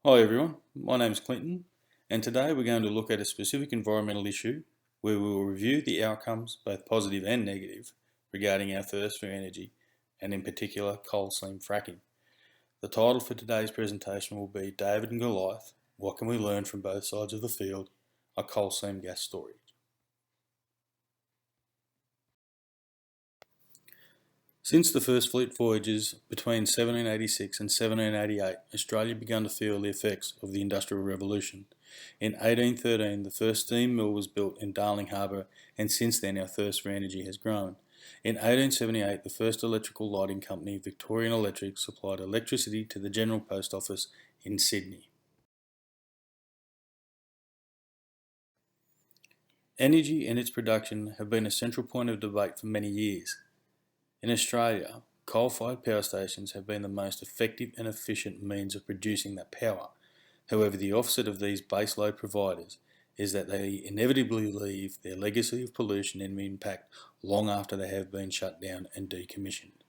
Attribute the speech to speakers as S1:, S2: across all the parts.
S1: Hi everyone, my name is Clinton, and today we're going to look at a specific environmental issue where we will review the outcomes, both positive and negative, regarding our thirst for energy, and in particular coal seam fracking. The title for today's presentation will be David and Goliath, What Can We Learn from Both Sides of the Field, a Coal Seam Gas Story. Since the first fleet voyages between 1786 and 1788, Australia began to feel the effects of the Industrial Revolution. In 1813, the first steam mill was built in Darling Harbour, and since then our thirst for energy has grown. In 1878, the first electrical lighting company, Victorian Electric, supplied electricity to the General Post Office in Sydney. Energy and its production have been a central point of debate for many years. In Australia, coal-fired power stations have been the most effective and efficient means of producing that power. However, the offset of these baseload providers is that they inevitably leave their legacy of pollution and impact long after they have been shut down and decommissioned.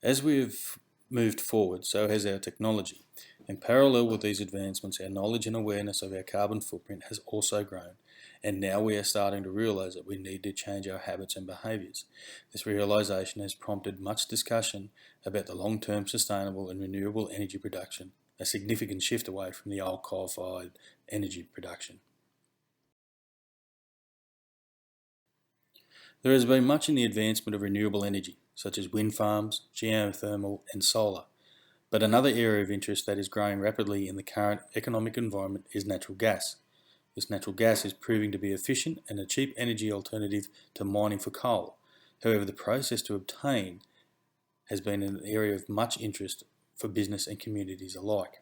S1: As we have moved forward, so has our technology. In parallel with these advancements, our knowledge and awareness of our carbon footprint has also grown, and now we are starting to realise that we need to change our habits and behaviours. This realisation has prompted much discussion about the long-term sustainable and renewable energy production, a significant shift away from the old coal-fired energy production. There has been much in the advancement of renewable energy, such as wind farms, geothermal and solar. But another area of interest that is growing rapidly in the current economic environment is natural gas. This natural gas is proving to be efficient and a cheap energy alternative to mining for coal. However, the process to obtain has been an area of much interest for business and communities alike.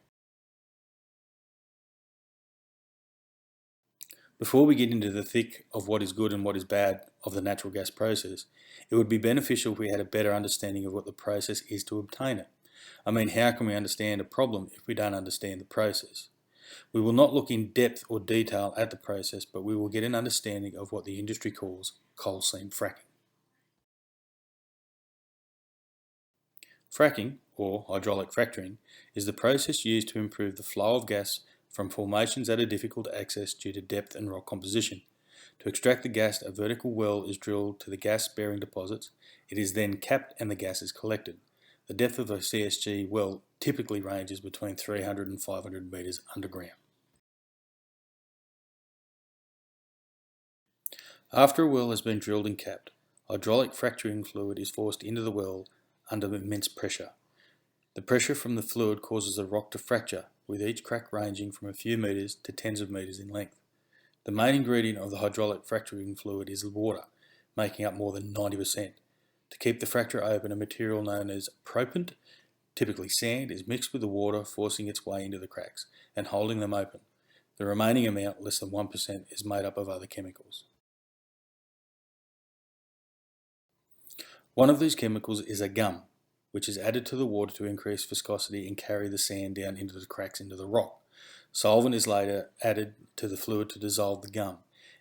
S1: Before we get into the thick of what is good and what is bad of the natural gas process, it would be beneficial if we had a better understanding of what the process is to obtain it. I mean, how can we understand a problem if we don't understand the process? We will not look in depth or detail at the process, but we will get an understanding of what the industry calls coal seam fracking. Fracking, or hydraulic fracturing, is the process used to improve the flow of gas from formations that are difficult to access due to depth and rock composition. To extract the gas, a vertical well is drilled to the gas-bearing deposits. It is then capped and the gas is collected. The depth of a CSG well typically ranges between 300 and 500 metres underground. After a well has been drilled and capped, hydraulic fracturing fluid is forced into the well under immense pressure. The pressure from the fluid causes the rock to fracture, with each crack ranging from a few metres to tens of metres in length. The main ingredient of the hydraulic fracturing fluid is water, making up more than 90%. To keep the fracture open, a material known as propellant, typically sand, is mixed with the water, forcing its way into the cracks and holding them open. The remaining amount, less than 1%, is made up of other chemicals. One of these chemicals is a gum, which is added to the water to increase viscosity and carry the sand down into the cracks into the rock. Solvent is later added to the fluid to dissolve the gum.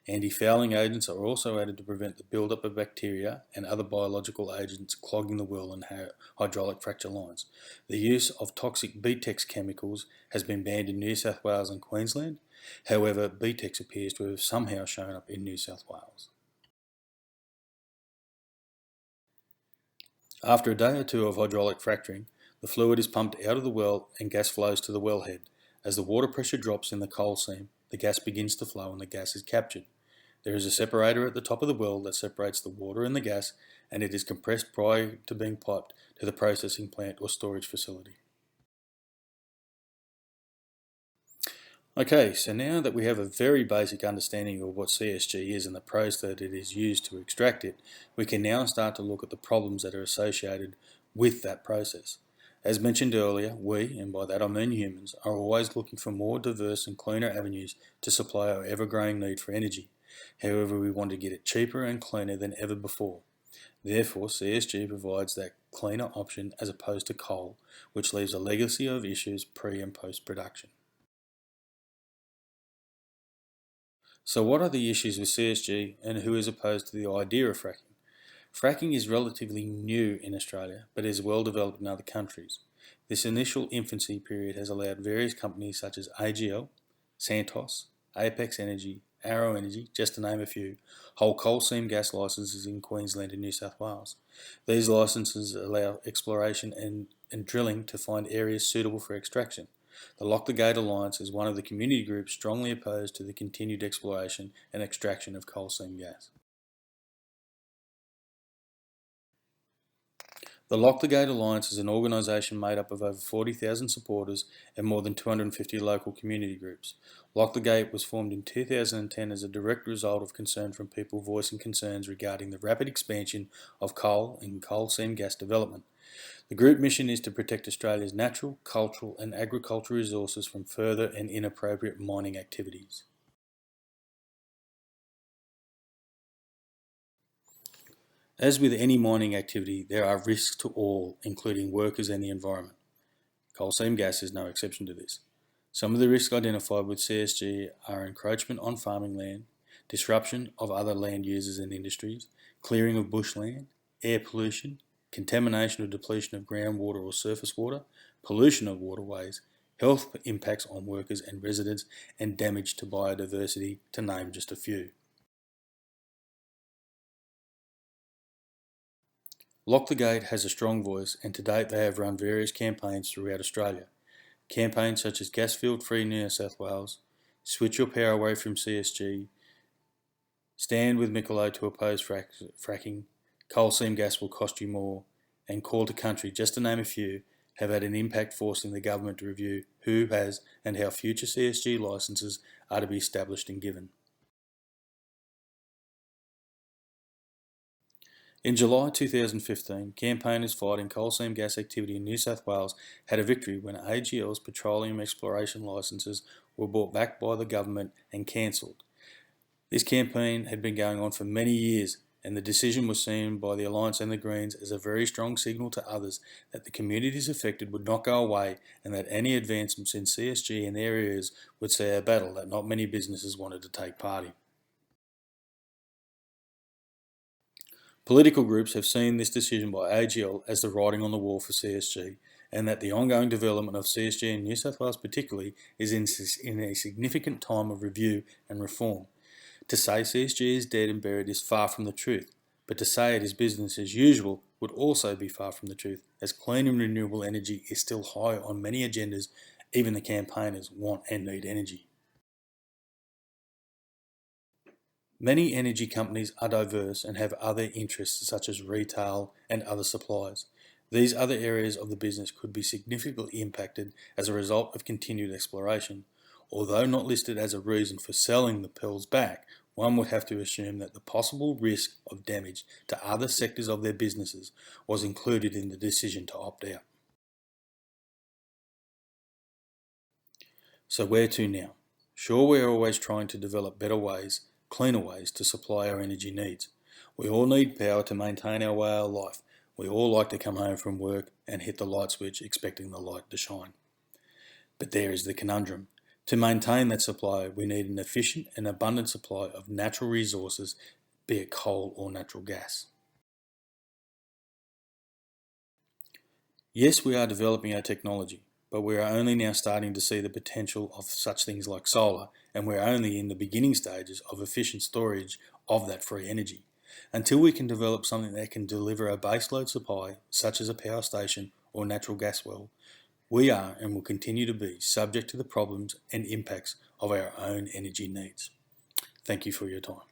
S1: Anti-fouling agents are also added to prevent the build-up of bacteria and other biological agents clogging the well and hydraulic fracture lines. The use of toxic BTEX chemicals has been banned in New South Wales and Queensland. However, BTEX appears to have somehow shown up in New South Wales. After a day or two of hydraulic fracturing, the fluid is pumped out of the well and gas flows to the wellhead. As the water pressure drops in the coal seam, the gas begins to flow and the gas is captured. There is a separator at the top of the well that separates the water and the gas, and it is compressed prior to being piped to the processing plant or storage facility. Okay, so now that we have a very basic understanding of what CSG is and the process that it is used to extract it, we can now start to look at the problems that are associated with that process. As mentioned earlier, we, and by that I mean humans, are always looking for more diverse and cleaner avenues to supply our ever-growing need for energy. However, we want to get it cheaper and cleaner than ever before. Therefore, CSG provides that cleaner option as opposed to coal, which leaves a legacy of issues pre- and post-production. So what are the issues with CSG and who is opposed to the idea of fracking? Fracking is relatively new in Australia, but is well developed in other countries. This initial infancy period has allowed various companies such as AGL, Santos, Apex Energy, Arrow Energy, just to name a few, hold coal seam gas licences in Queensland and New South Wales. These licences allow exploration and drilling to find areas suitable for extraction. The Lock the Gate Alliance is one of the community groups strongly opposed to the continued exploration and extraction of coal seam gas. The Lock the Gate Alliance is an organisation made up of over 40,000 supporters and more than 250 local community groups. Lock the Gate was formed in 2010 as a direct result of concern from people voicing concerns regarding the rapid expansion of coal and coal seam gas development. The group mission is to protect Australia's natural, cultural and agricultural resources from further and inappropriate mining activities. As with any mining activity, there are risks to all, including workers and the environment. Coal seam gas is no exception to this. Some of the risks identified with CSG are encroachment on farming land, disruption of other land users and industries, clearing of bushland, air pollution, contamination or depletion of groundwater or surface water, pollution of waterways, health impacts on workers and residents, and damage to biodiversity, to name just a few. Lock the Gate has a strong voice, and to date they have run various campaigns throughout Australia. Campaigns such as Gasfield Free New South Wales, Switch Your Power Away from CSG, Stand with Michelob to oppose fracking, Coal Seam Gas Will Cost You More, and Call to Country, just to name a few, have had an impact forcing the government to review who has and how future CSG licences are to be established and given. In July 2015, campaigners fighting coal seam gas activity in New South Wales had a victory when AGL's petroleum exploration licences were brought back by the government and cancelled. This campaign had been going on for many years, and the decision was seen by the Alliance and the Greens as a very strong signal to others that the communities affected would not go away and that any advancements in CSG in their areas would see a battle that not many businesses wanted to take part in. Political groups have seen this decision by AGL as the writing on the wall for CSG, and that the ongoing development of CSG in New South Wales particularly is in a significant time of review and reform. To say CSG is dead and buried is far from the truth, but to say it is business as usual would also be far from the truth, as clean and renewable energy is still high on many agendas. Even the campaigners want and need energy. Many energy companies are diverse and have other interests such as retail and other suppliers. These other areas of the business could be significantly impacted as a result of continued exploration. Although not listed as a reason for selling the pearls back, one would have to assume that the possible risk of damage to other sectors of their businesses was included in the decision to opt out. So where to now? Sure, we are always trying to develop better ways, cleaner ways to supply our energy needs. We all need power to maintain our way of life. We all like to come home from work and hit the light switch expecting the light to shine. But there is the conundrum. To maintain that supply, we need an efficient and abundant supply of natural resources, be it coal or natural gas. Yes, we are developing our technology, but we are only now starting to see the potential of such things like solar, and we're only in the beginning stages of efficient storage of that free energy. Until we can develop something that can deliver a baseload supply, such as a power station or natural gas well, we are and will continue to be subject to the problems and impacts of our own energy needs. Thank you for your time.